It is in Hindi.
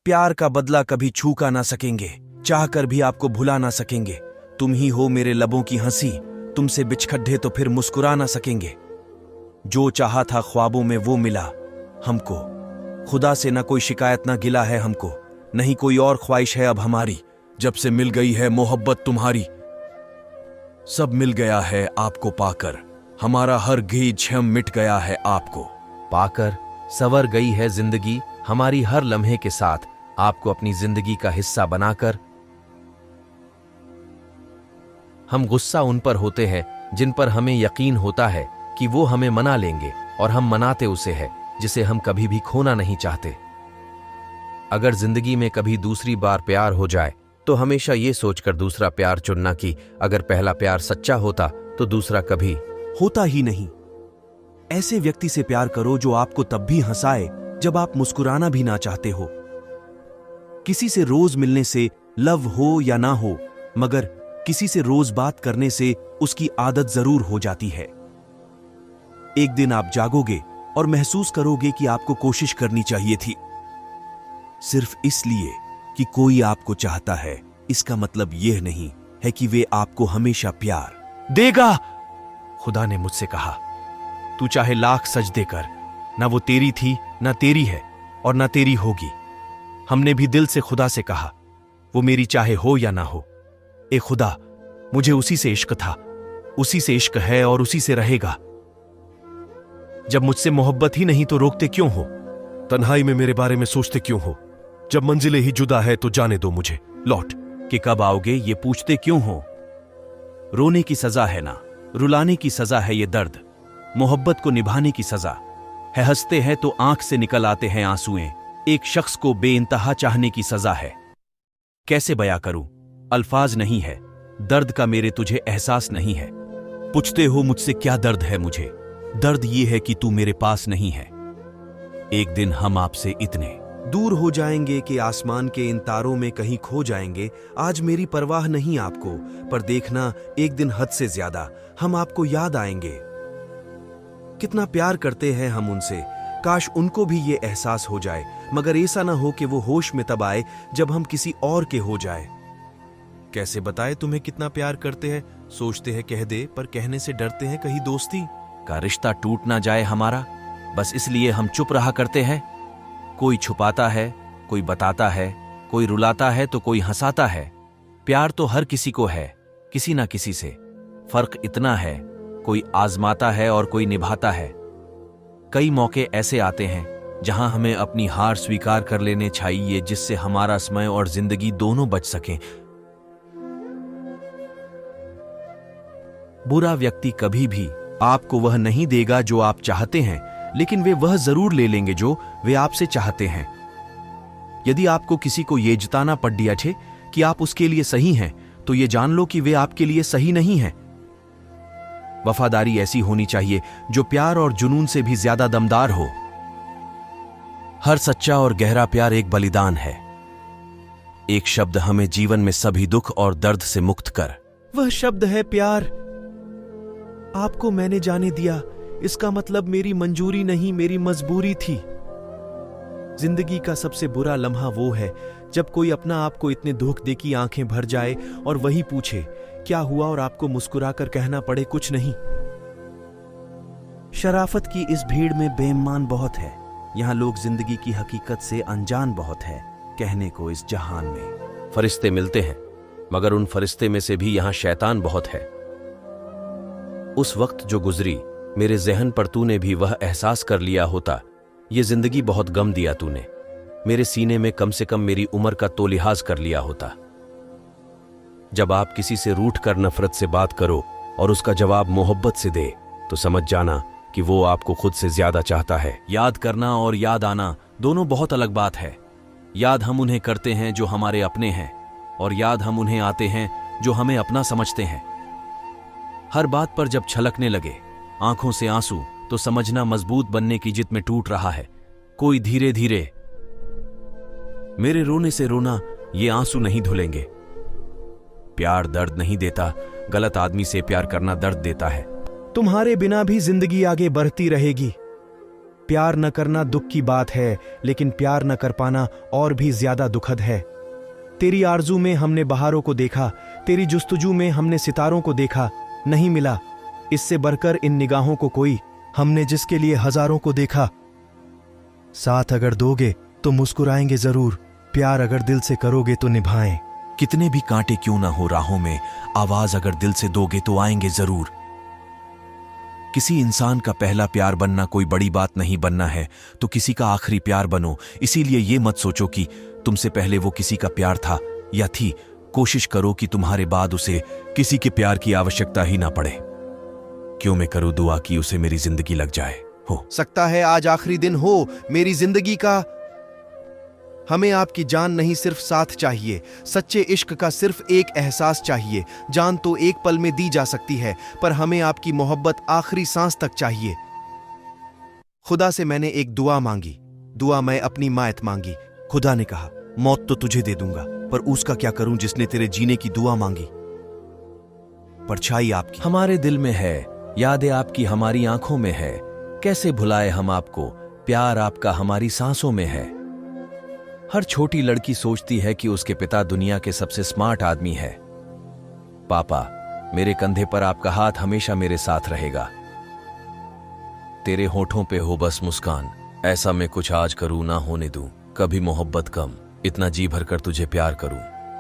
प्यार का बदला कभी छूका ना सकेंगे, चाहकर भी आपको भुला ना सकेंगे। तुम ही हो मेरे लबों की हंसी, तुमसे बिछखड्ढे तो फिर मुस्कुरा ना सकेंगे। जो चाहा था ख्वाबों में वो मिला हमको, खुदा से ना कोई शिकायत ना गिला है हमको। नहीं कोई और ख्वाहिश है अब हमारी, जब से मिल गई है मोहब्बत तुम्हारी। सब मिल गया है आपको पाकर, हमारा हर गीज झम मिट गया है आपको पाकर। संवर गई है जिंदगी हमारी हर लम्हे के साथ, आपको अपनी जिंदगी का हिस्सा बनाकर। हम गुस्सा उन पर होते हैं जिन पर हमें यकीन होता है कि वो हमें मना लेंगे, और हम मनाते उसे है जिसे हम कभी भी खोना नहीं चाहते। अगर जिंदगी में कभी दूसरी बार प्यार हो जाए तो हमेशा ये सोचकर दूसरा प्यार चुनना कि अगर पहला प्यार सच्चा होता तो दूसरा कभी होता ही नहीं। ऐसे व्यक्ति से प्यार करो जो आपको तब भी हंसाए जब आप मुस्कुराना भी ना चाहते हो। किसी से रोज मिलने से लव हो या ना हो, मगर किसी से रोज बात करने से उसकी आदत जरूर हो जाती है। एक दिन आप जागोगे और महसूस करोगे कि आपको कोशिश करनी चाहिए थी। सिर्फ इसलिए कि कोई आपको चाहता है, इसका मतलब यह नहीं है कि वे आपको हमेशा प्यार देगा। खुदा ने मुझसे कहा, तू चाहे लाख सजदे कर, ना वो तेरी थी, ना तेरी है और ना तेरी होगी। हमने भी दिल से खुदा से कहा, वो मेरी चाहे हो या ना हो। ए खुदा, मुझे उसी से इश्क था, उसी से इश्क है और उसी से रहेगा। जब मुझसे मोहब्बत ही नहीं तो रोकते क्यों हो? तन्हाई में मेरे बारे में सोचते क्यों हो? जब मंजिलें ही जुदा है तो जाने दो मुझे लौट के, कब आओगे ये पूछते क्यों हो? रोने की सजा है ना, रुलाने की सजा है ये दर्द, मोहब्बत को निभाने की सजा है। हंसते हैं तो आंख से निकल आते हैं आंसुएं, एक शख्स को बेइंतहा चाहने की सजा है। कैसे बयां करूं, अल्फाज नहीं है, दर्द का मेरे तुझे एहसास नहीं है। पूछते हो मुझसे क्या दर्द है मुझे, दर्द ये है कि तू मेरे पास नहीं है। एक दिन हम आपसे इतने दूर हो जाएंगे कि आसमान के इन तारों में कहीं खो जाएंगे। आज मेरी परवाह नहीं आपको, पर देखना एक दिन हद से ज्यादा हम आपको याद आएंगे। कितना प्यार करते हैं हम उनसे, काश उनको भी ये एहसास हो जाए, मगर ऐसा ना हो कि वो होश में तब आए जब हम किसी और के हो जाए। कैसे बताए तुम्हें कितना प्यार करते हैं, सोचते हैं कह दे, पर कहने से डरते हैं कहीं दोस्ती का रिश्ता टूट ना जाए हमारा, बस इसलिए हम चुप रहा करते हैं। कोई छुपाता है, कोई बताता है, कोई रुलाता है तो कोई हंसाता है। प्यार तो हर किसी को है, किसी ना किसी से। फर्क इतना है, कोई आजमाता है और कोई निभाता है। कई मौके ऐसे आते हैं जहां हमें अपनी हार स्वीकार कर लेने चाहिए, जिससे हमारा समय और जिंदगी दोनों बच सकें। बुरा व्यक्ति कभी भी आपको वह नहीं देगा जो आप चाहते हैं, लेकिन वे वह जरूर ले लेंगे जो वे आपसे चाहते हैं। यदि आपको किसी को ये जताना पड़ दिया छे कि आप उसके लिए सही हैं, तो ये जान लो कि वे आपके लिए सही नहीं हैं। वफादारी ऐसी होनी चाहिए जो प्यार और जुनून से भी ज्यादा दमदार हो। हर सच्चा और गहरा प्यार एक बलिदान है। एक शब्द हमें जीवन में सभी दुख और दर्द से मुक्त कर, वह शब्द है प्यार। आपको मैंने जाने दिया, इसका मतलब मेरी मंजूरी नहीं, मेरी मजबूरी थी। जिंदगी का सबसे बुरा लम्हा वो है जब कोई अपना आपको इतने धोख दे कि आंखें भर जाए और वही पूछे क्या हुआ, और आपको मुस्कुराकर कहना पड़े कुछ नहीं। शराफत की इस भीड़ में बेईमान बहुत है, यहां लोग जिंदगी की हकीकत से अनजान बहुत है। कहने को इस जहान में फरिश्ते मिलते हैं, मगर उन फरिश्ते में से भी यहां शैतान बहुत है। उस वक्त जो गुजरी मेरे जहन पर तूने भी वह एहसास कर लिया होता, ये जिंदगी बहुत गम दिया तूने। मेरे सीने में कम से कम मेरी उम्र का तो लिहाज कर लिया होता। जब आप किसी से रूठ कर नफरत से बात करो और उसका जवाब मोहब्बत से दे, तो समझ जाना कि वो आपको खुद से ज्यादा चाहता है। याद करना और याद आना दोनों बहुत अलग बात है। याद हम उन्हें करते हैं जो हमारे अपने हैं, और याद हम उन्हें आते हैं जो हमें अपना समझते हैं। हर बात पर जब छलकने लगे आंखों से आंसू, तो समझना मजबूत बनने की जिद में टूट रहा है। कोई धीरे धीरे मेरे रोने से रोना, ये आंसू नहीं धुलेंगे। प्यार दर्द नहीं देता, गलत आदमी से प्यार करना दर्द देता है। तुम्हारे बिना भी जिंदगी आगे बढ़ती रहेगी। प्यार न करना दुख की बात है, लेकिन प्यार न कर पाना और भी ज्यादा दुखद है। तेरी आरजू में हमने बहारों को देखा, तेरी जुस्तजू में हमने सितारों को देखा, नहीं मिला इससे बढ़कर इन निगाहों को कोई, हमने जिसके लिए हजारों को देखा। साथ अगर दोगे तो मुस्कुराएंगे जरूर, प्यार अगर दिल से करोगे तो निभाएं। कितने भी कांटे क्यों ना हो राहों में, आवाज अगर दिल से दोगे तो आएंगे जरूर। किसी इंसान का पहला प्यार बनना कोई बड़ी बात नहीं बनना है, तो किसी का आखिरी प्यार बनो। इसीलिए ये मत सोचो कि तुमसे पहले वो किसी का प्यार था या थी। कोशिश करो कि तुम्हारे बाद उसे किसी के प्यार की आवश्यकता ही ना पड़े। क्यों मैं करूं दुआ कि उसे मेरी जिंदगी लग जाए। हो सकता है आज आखिरी दिन हो मेरी जिंदगी का। हमें आपकी जान नहीं सिर्फ साथ चाहिए, सच्चे इश्क का सिर्फ एक एहसास चाहिए। जान तो एक पल में दी जा सकती है, पर हमें आपकी मोहब्बत आखिरी सांस तक चाहिए। खुदा से मैंने एक दुआ मांगी, दुआ मैं अपनी मायत मांगी। खुदा ने कहा मौत तो तुझे दे दूंगा, पर उसका क्या करूं जिसने तेरे जीने की दुआ मांगी। परछाई आपकी हमारे दिल में है, यादें आपकी हमारी आंखों में है। कैसे भुलाए हम आपको, प्यार आपका हमारी सांसों में है। हर छोटी लड़की सोचती है कि उसके पिता दुनिया के सबसे स्मार्ट आदमी है। पापा, मेरे कंधे पर आपका हाथ हमेशा मेरे साथ रहेगा। तेरे होठों पे हो बस मुस्कान, ऐसा मैं कुछ आज करूं ना होने दूं। कभी मोहब्बत कम, इतना जी भर कर तुझे प्यार करूं।